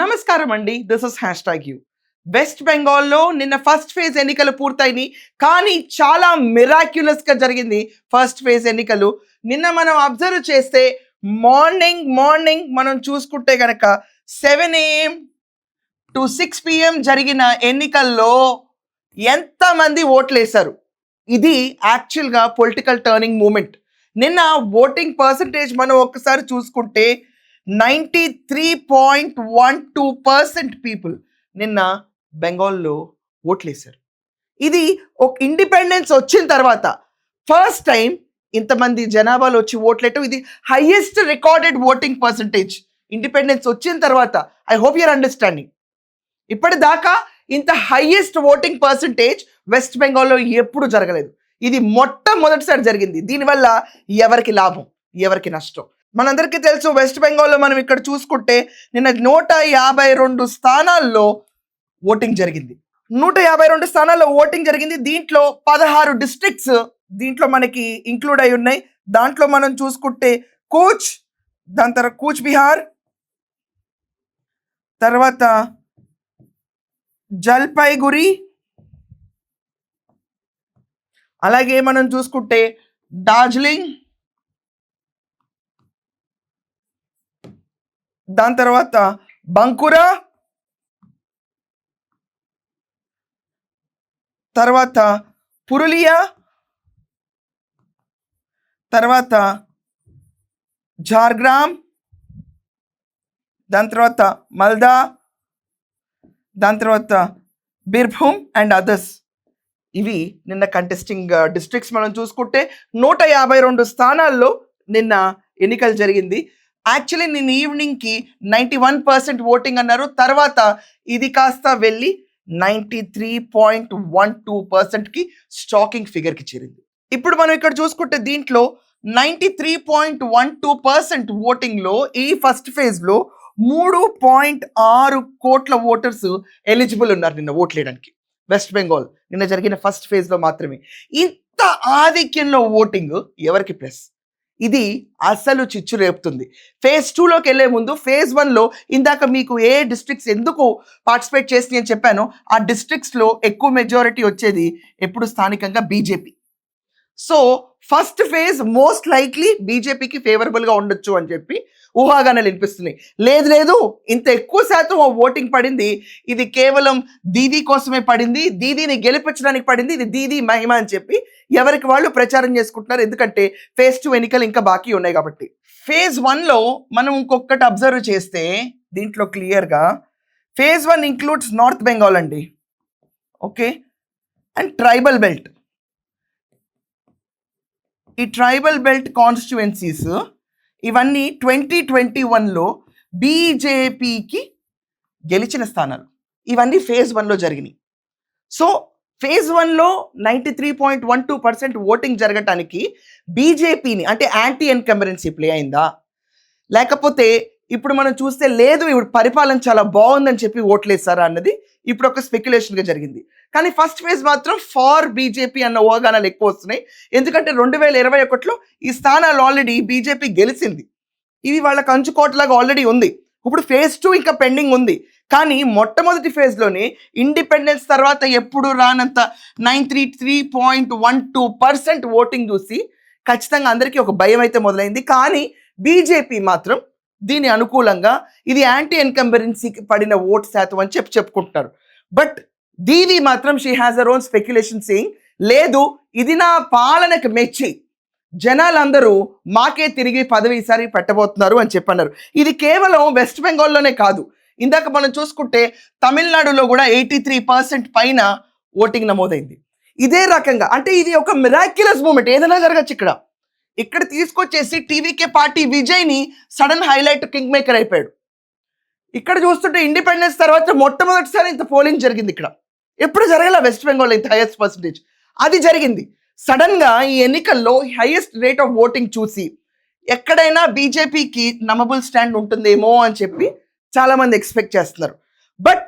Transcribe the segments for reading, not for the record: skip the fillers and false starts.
నమస్కారం అండి. This is #you. West బెంగాల్లో నిన్న ఫస్ట్ ఫేజ్ ఎన్నికలు పూర్తయినాయి. కానీ చాలా మిరాక్యులస్‌గా జరిగింది ఫస్ట్ ఫేజ్ ఎన్నికలు. నిన్న మనం అబ్జర్వ్ చేస్తే మార్నింగ్ మనం చూసుకుంటే గనక 7 AM టు 6 PM జరిగిన ఎన్నికల్లో ఎంతమంది ఓట్లేశారు? ఇది యాక్చువల్‌గా పొలిటికల్ టర్నింగ్ మూమెంట్. నిన్న ఓటింగ్ పర్సంటేజ్ మనం ఒక్కసారి చూసుకుంటే 93.12% పీపుల్ నిన్న బెంగాల్లో ఓట్లేశారు. ఇది ఒక ఇండిపెండెన్స్ వచ్చిన తర్వాత ఫస్ట్ టైం ఇంతమంది జనాభాలో వచ్చి ఓట్లేయటం. ఇది highest recorded voting percentage independence వచ్చిన తర్వాత. I hope your understanding. ఇప్పటిదాకా ఇంత హైయెస్ట్ ఓటింగ్ పర్సంటేజ్ వెస్ట్ బెంగాల్లో ఎప్పుడు జరగలేదు. ఇది మొట్టమొదటిసారి జరిగింది. దీనివల్ల ఎవరికి లాభం, ఎవరికి నష్టం? మనందరికీ తెలుసు, వెస్ట్ బెంగాల్లో మనం ఇక్కడ చూసుకుంటే నిన్న 152 స్థానాల్లో ఓటింగ్ జరిగింది. 152 స్థానాల్లో ఓటింగ్ జరిగింది. దీంట్లో 16 డిస్ట్రిక్ట్స్ దీంట్లో మనకి ఇంక్లూడ్ అయి ఉన్నాయి. దాంట్లో మనం చూసుకుంటే కూచ్, దాని తర్వాత కూచ్ బిహార్, తర్వాత జల్పైగురి, అలాగే మనం చూసుకుంటే డార్జిలింగ్, దాని తర్వాత బంకురా, తర్వాత పురులియా, తర్వాత ఝార్గ్రామ్, దాని తర్వాత మల్దా, దాని తర్వాత బీర్భూమ్ అండ్ అదర్స్. ఇవి నిన్న కంటెస్టింగ్ డిస్ట్రిక్ట్స్. మనం చూసుకుంటే 152 స్థానాల్లో నిన్న ఎన్నికలు జరిగింది. యాక్చువల్లీ నిన్న ఈవినింగ్కి 91% ఓటింగ్ అన్నారు. తర్వాత ఇది కాస్త వెళ్ళి 93.12%కి స్టాకింగ్ ఫిగర్కి చేరింది. ఇప్పుడు మనం ఇక్కడ చూసుకుంటే దీంట్లో 93.12% ఓటింగ్లో ఈ ఫస్ట్ ఫేజ్లో 3.6 కోట్ల ఓటర్స్ ఎలిజిబుల్ ఉన్నారు నిన్న ఓట్లేయడానికి. వెస్ట్ బెంగాల్ నిన్న జరిగిన ఫస్ట్ ఫేజ్లో మాత్రమే ఇంత ఆధిక్యంలో ఓటింగ్ ఎవరికి ప్లస్? ఇది అసలు చిచ్చు రేపుతుంది. ఫేజ్ 2లోకి వెళ్ళే ముందు ఫేజ్ 1లో ఇందాక మీకు ఏ డిస్ట్రిక్ట్స్ ఎందుకు పార్టిసిపేట్ చేసి అని చెప్పానో ఆ డిస్ట్రిక్ట్స్లో ఎక్కువ మెజారిటీ వచ్చేది ఎప్పుడు స్థానికంగా BJP. So first phase most likely బీజేపీకి ఫేవరబుల్గా ఉండొచ్చు అని చెప్పి ఊహాగానాలు వినిపిస్తున్నాయి. లేదు ఇంత ఎక్కువ శాతం ఓటింగ్ పడింది, ఇది కేవలం దీదీ కోసమే పడింది, దీదీని గెలిపించడానికి పడింది, ఇది దీదీ మహిమ అని చెప్పి ఎవరికి వాళ్ళు ప్రచారం చేసుకుంటున్నారు. ఎందుకంటే ఫేజ్ 2 ఎన్నికలు ఇంకా బాకీ ఉన్నాయి కాబట్టి. ఫేజ్ 1లో మనం ఇంకొకటి అబ్జర్వ్ చేస్తే దీంట్లో క్లియర్గా ఫేజ్ 1 ఇంక్లూడ్స్ నార్త్ బెంగాల్ అండి, ఓకే, అండ్ ట్రైబల్ బెల్ట్. ఈ ట్రైబల్ బెల్ట్ కాన్స్టిట్యుయెన్సీస్ ఇవన్నీ 2021లో బీజేపీకి గెలిచిన స్థానాలు. ఇవన్నీ ఫేజ్ 1లో జరిగినాయి. సో ఫేజ్ 1లో 93.12% ఓటింగ్ జరగటానికి బీజేపీని అంటే యాంటీ ఎన్కంబరెన్సీ ప్లే అయిందా, లేకపోతే ఇప్పుడు మనం చూస్తే లేదు ఇప్పుడు పరిపాలన చాలా బాగుందని చెప్పి ఓట్లేస్తారా అన్నది ఇప్పుడు ఒక స్పెక్యులేషన్గా జరిగింది. కానీ ఫస్ట్ ఫేజ్ మాత్రం ఫార్ బీజేపీ అన్న ఊహాగానాలు ఎక్కువ వస్తున్నాయి. ఎందుకంటే 2021లో ఈ స్థానాలు ఆల్రెడీ బీజేపీ గెలిచింది. ఇవి వాళ్ళ కంచుకోటలాగా ఆల్రెడీ ఉంది. ఇప్పుడు ఫేజ్ 2 ఇంకా పెండింగ్ ఉంది. కానీ మొట్టమొదటి ఫేజ్లోనే ఇండిపెండెన్స్ తర్వాత ఎప్పుడు రానంత 93.12% ఓటింగ్ చూసి ఖచ్చితంగా అందరికీ ఒక భయం అయితే మొదలైంది. కానీ బీజేపీ మాత్రం దీని అనుకూలంగా ఇది యాంటీ ఎన్కంబరెన్సీకి పడిన ఓటు శాతం అని చెప్పుకుంటున్నారు. బట్ దీది మాత్రం she has her own speculation saying లేదు ఇది నా పాలనకు మెచ్చి జనాలందరూ మాకే తిరిగి పదవి ఈసారి పెట్టబోతున్నారు అని చెప్పన్నారు. ఇది కేవలం వెస్ట్ బెంగాల్లోనే కాదు, ఇందాక మనం చూసుకుంటే తమిళనాడులో కూడా 83% పైన ఓటింగ్ నమోదైంది. ఇదే రకంగా అంటే ఇది ఒక మిరాక్యులస్ మూమెంట్. ఏదైనా జరగచ్చు. ఇక్కడ తీసుకొచ్చేసి టీవీకే పార్టీ విజయ్ని సడన్ హైలైట్ కింగ్ మేకర్ అయిపోయాడు. ఇక్కడ చూస్తుంటే ఇండిపెండెన్స్ తర్వాత మొట్టమొదటిసారి ఇంత పోలింగ్ జరిగింది. ఇక్కడ ఎప్పుడు జరగల వెస్ట్ బెంగాల్ ఇంత హైయెస్ట్ పర్సంటేజ్ అది జరిగింది. సడన్గా ఈ ఎన్నికల్లో హైయెస్ట్ రేట్ ఆఫ్ ఓటింగ్ చూసి ఎక్కడైనా బీజేపీకి నమబుల్ స్టాండ్ ఉంటుందేమో అని చెప్పి చాలామంది ఎక్స్పెక్ట్ చేస్తున్నారు. But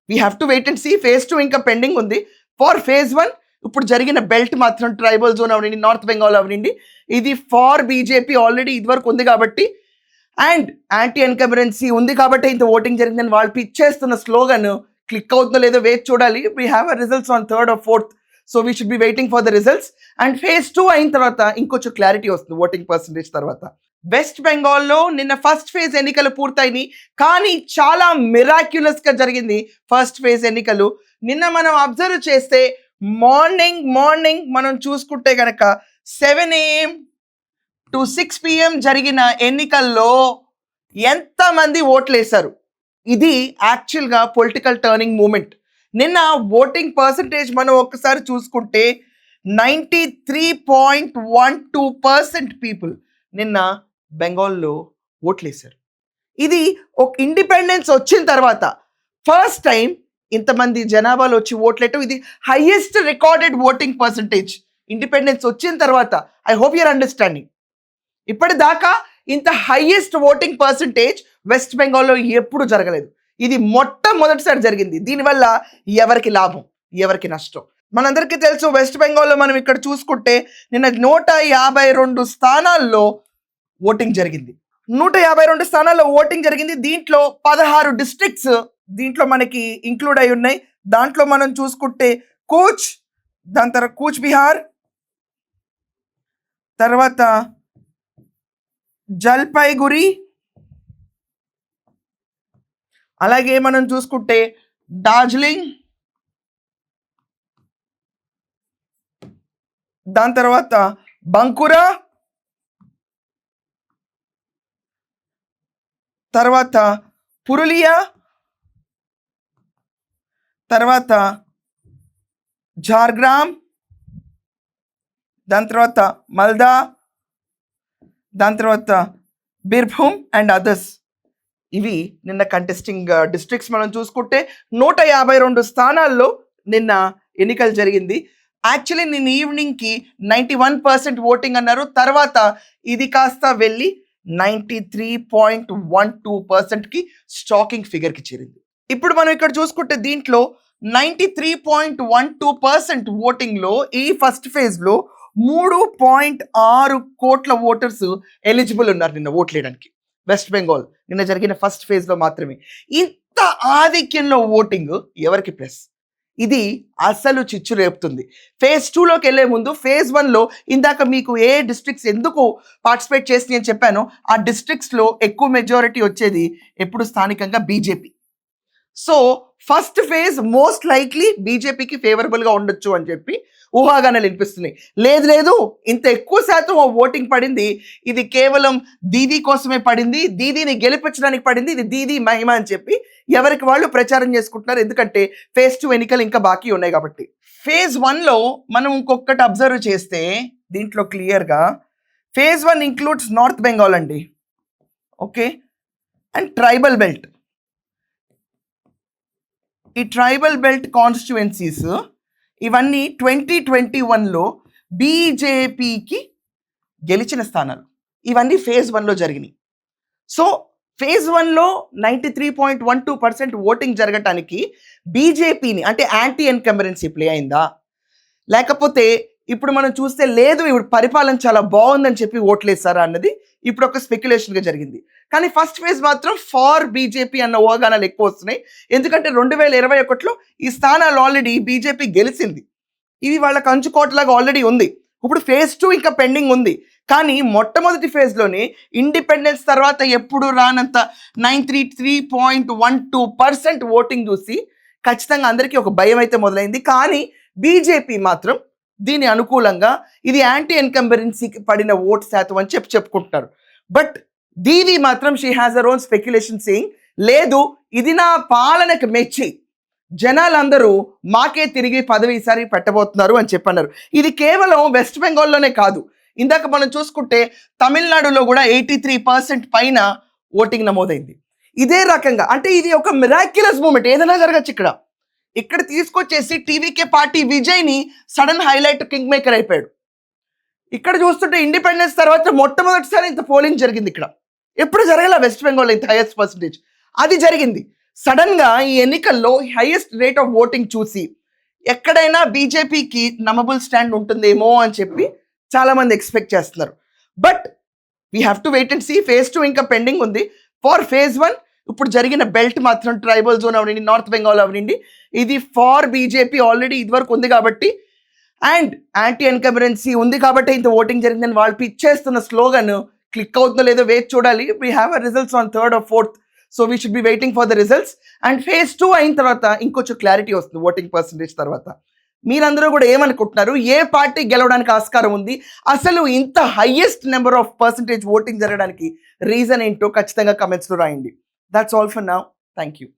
we have to wait and see. Phase 2 ఇంకా పెండింగ్ ఉంది. ఫార్ ఫేజ్ 1 ఇప్పుడు జరిగిన బెల్ట్ మాత్రం ట్రైబల్ జోన్ అవనండి, నార్త్ బెంగాల్ అవనండి, ఇది ఫార్ బీజేపీ ఆల్రెడీ ఇదివరకు ఉంది కాబట్టి అండ్ యాంటీ ఎన్కంబరెన్సీ ఉంది కాబట్టి ఇంత ఓటింగ్ జరిగిందని వాళ్ళు పిచ్చేస్తున్న స్లోగన్ క్లిక్ అవుతుందో లేదో వేచి చూడాలి. We have a results on 3rd or 4th, so we should be waiting for the results. And phase 2 అయిన తర్వాత ఇంకొంచెం క్లారిటీ వస్తుంది ఓటింగ్ పర్సంటేజ్ తర్వాత. వెస్ట్ బెంగాల్లో నిన్న ఫస్ట్ ఫేజ్ ఎన్నికలు పూర్తయినాయి, కానీ చాలా మిరాక్యులస్ గా జరిగింది ఫస్ట్ ఫేజ్ ఎన్నికలు. నిన్న మనం అబ్జర్వ్ చేస్తే మార్నింగ్ మనం చూసుకుంటే కనుక 7 AM to 6 PM జరిగిన ఎన్నికల్లో ఎంతమంది ఓట్లు వేశారు? ఇది యాక్చువల్గా పొలిటికల్ టర్నింగ్ మూమెంట్. నిన్న ఓటింగ్ పర్సంటేజ్ మనం ఒక్కసారి చూసుకుంటే 93.12% పీపుల్ నిన్న బెంగాల్లో ఓట్లు వేశారు. ఇది ఒక ఇండిపెండెన్స్ వచ్చిన తర్వాత ఫస్ట్ టైం ఇంతమంది జనాభాలో వచ్చి ఓట్లేయటం, ఇది highest recorded voting percentage independence వచ్చిన తర్వాత. I hope your understanding. ఇప్పటిదాకా ఇంత హైయెస్ట్ ఓటింగ్ పర్సంటేజ్ వెస్ట్ బెంగాల్లో ఎప్పుడు జరగలేదు. ఇది మొట్టమొదటిసారి జరిగింది. దీనివల్ల ఎవరికి లాభం, ఎవరికి నష్టం మనందరికీ తెలుసు. వెస్ట్ బెంగాల్లో మనం ఇక్కడ చూసుకుంటే నిన్న 152 స్థానాల్లో ఓటింగ్ జరిగింది. 152 స్థానాల్లో ఓటింగ్ జరిగింది. దీంట్లో 16 డిస్ట్రిక్ట్స్ దీంట్లో మనకి ఇంక్లూడ్ అయి ఉన్నాయి. దాంట్లో మనం చూసుకుంటే కూచ్, దాని తర్వాత కూచ్ బిహార్, తర్వాత జల్పైగురి, అలాగే మనం చూసుకుంటే డార్జిలింగ్, దాని తర్వాత బంకురా, తర్వాత పురులియా, తర్వాత ఝార్గ్రామ్, దాని తర్వాత మల్దా, దాని తర్వాత బీర్భూమ్ అండ్ అదర్స్. ఇవి నిన్న కంటెస్టింగ్ డిస్ట్రిక్ట్స్. మనం చూసుకుంటే 152 స్థానాల్లో నిన్న ఎన్నికలు జరిగింది. యాక్చువల్లీ నిన్న ఈవినింగ్కి 91% ఓటింగ్ అన్నారు. తర్వాత ఇది కాస్త వెళ్ళి 93.12%కి స్టాకింగ్ ఫిగర్కి చేరింది. ఇప్పుడు మనం ఇక్కడ చూసుకుంటే దీంట్లో 93.12% ఓటింగ్లో ఈ ఫస్ట్ ఫేజ్లో 3.6 కోట్ల ఓటర్స్ ఎలిజిబుల్ ఉన్నారు నిన్న ఓట్లేయడానికి. వెస్ట్ బెంగాల్ నిన్న జరిగిన ఫస్ట్ ఫేజ్లో మాత్రమే ఇంత ఆధిక్యంలో ఓటింగ్ ఎవరికి ప్లస్? ఇది అసలు చిచ్చు రేపుతుంది. phase 2లోకి వెళ్ళే ముందు phase 1లో ఇందాక మీకు ఏ డిస్ట్రిక్ట్స్ ఎందుకు పార్టిసిపేట్ చేసి నేను చెప్పానో ఆ డిస్ట్రిక్ట్స్లో ఎక్కువ మెజారిటీ వచ్చేది ఎప్పుడు స్థానికంగా BJP. So first phase most likely బీజేపీకి ఫేవరబుల్గా ఉండొచ్చు అని చెప్పి ఊహాగానాలు వినిపిస్తున్నాయి. లేదు ఇంత ఎక్కువ శాతం ఓటింగ్ పడింది, ఇది కేవలం దీదీ కోసమే పడింది, దీదీని గెలిపించడానికి పడింది, ఇది దీదీ మహిమ అని చెప్పి ఎవరికి వాళ్ళు ప్రచారం చేసుకుంటున్నారు. ఎందుకంటే phase 2 ఎన్నికలు ఇంకా బాకీ ఉన్నాయి కాబట్టి. phase 1లో మనం ఇంకొకటి అబ్జర్వ్ చేస్తే దీంట్లో క్లియర్గా phase 1 ఇంక్లూడ్స్ నార్త్ బెంగాల్ అండి, ఓకే, అండ్ ట్రైబల్ బెల్ట్. ఈ ట్రైబల్ బెల్ట్ కాన్స్టిట్యుయెన్సీస్ ఇవన్నీ 2021లో బీజేపీకి గెలిచిన స్థానాలు. ఇవన్నీ phase 1లో జరిగినాయి. సో phase 1లో 93.12% ఓటింగ్ జరగటానికి బీజేపీని అంటే యాంటీ ఎన్కంబరెన్సీ ప్లే అయిందా, లేకపోతే ఇప్పుడు మనం చూస్తే లేదు ఇప్పుడు పరిపాలన చాలా బాగుందని చెప్పి ఓట్లేస్తారా అన్నది ఇప్పుడు ఒక స్పెక్యులేషన్గా జరిగింది. కానీ ఫస్ట్ ఫేజ్ మాత్రం ఫార్ బీజేపీ అన్న ఊహాగానాలు ఎక్కువ వస్తున్నాయి. ఎందుకంటే 2021లో ఈ స్థానాలు ఆల్రెడీ బీజేపీ గెలిచింది. ఇవి వాళ్ళ కంచుకోటలాగా ఆల్రెడీ ఉంది. ఇప్పుడు phase 2 ఇంకా పెండింగ్ ఉంది. కానీ మొట్టమొదటి ఫేజ్లోనే ఇండిపెండెన్స్ తర్వాత ఎప్పుడు రానంత 93.12% ఓటింగ్ చూసి ఖచ్చితంగా అందరికీ ఒక భయం అయితే మొదలైంది. కానీ బీజేపీ మాత్రం దీని అనుకూలంగా ఇది యాంటీ ఎన్కంబరెన్సీకి పడిన ఓట్ శాతం అని చెప్పుకుంటున్నారు. బట్ దీది మాత్రం she has her own speculation saying లేదు ఇది నా పాలనకు మెచ్చి జనాలందరూ మాకే తిరిగి పదవి ఈసారి పెట్టబోతున్నారు అని చెప్పన్నారు. ఇది కేవలం వెస్ట్ బెంగాల్లోనే కాదు, ఇందాక మనం చూసుకుంటే తమిళనాడులో కూడా 83% పైన ఓటింగ్ నమోదైంది. ఇదే రకంగా అంటే ఇది ఒక మిరాక్యులస్ మూమెంట్, ఏదైనా జరగచ్చు. ఇక్కడ తీసుకొచ్చేసి టీవీకే పార్టీ విజయ్ని సడన్ హైలైట్ కింగ్ మేకర్ అయిపోయాడు. ఇక్కడ చూస్తుంటే ఇండిపెండెన్స్ తర్వాత మొట్టమొదటిసారి ఇంత పోలింగ్ జరిగింది. ఇక్కడ ఎప్పుడు జరగల వెస్ట్ బెంగాల్ ఇంత హైయెస్ట్ పర్సంటేజ్ అది జరిగింది. సడన్గా ఈ ఎన్నికల్లో హైయెస్ట్ రేట్ ఆఫ్ ఓటింగ్ చూసి ఎక్కడైనా బీజేపీకి నమబుల్ స్టాండ్ ఉంటుందేమో అని చెప్పి చాలామంది ఎక్స్పెక్ట్ చేస్తున్నారు. But we have to wait and see. Phase 2 ఇంకా పెండింగ్ ఉంది. ఫర్ ఫేజ్ 1 ఇప్పుడు జరిగిన బెల్ట్ మాత్రం ట్రైబల్ జోన్ అవనండి, నార్త్ బెంగాల్ అవనండి, ఇది ఫార్ బీజేపీ ఆల్రెడీ ఇదివరకు ఉంది కాబట్టి, అండ్ యాంటీ ఎన్కంబరెన్సీ ఉంది కాబట్టి ఇంత ఓటింగ్ జరిగిందని వాళ్ళు పిచ్చేస్తున్న స్లోగన్ క్లిక్ అవుతుందో లేదో వేచి చూడాలి. We have a results on 3rd or 4th, so we should be waiting for the results. And phase 2 అయిన తర్వాత ఇంకొంచెం క్లారిటీ వస్తుంది ఓటింగ్ పర్సంటేజ్ తర్వాత. మీరందరూ కూడా ఏమనుకుంటున్నారు, ఏ పార్టీ గెలవడానికి ఆస్కారం ఉంది, అసలు ఇంత highest number of percentage voting జరగడానికి రీజన్ ఏంటో ఖచ్చితంగా కమెంట్స్లో రాయండి. That's all for now. Thank you.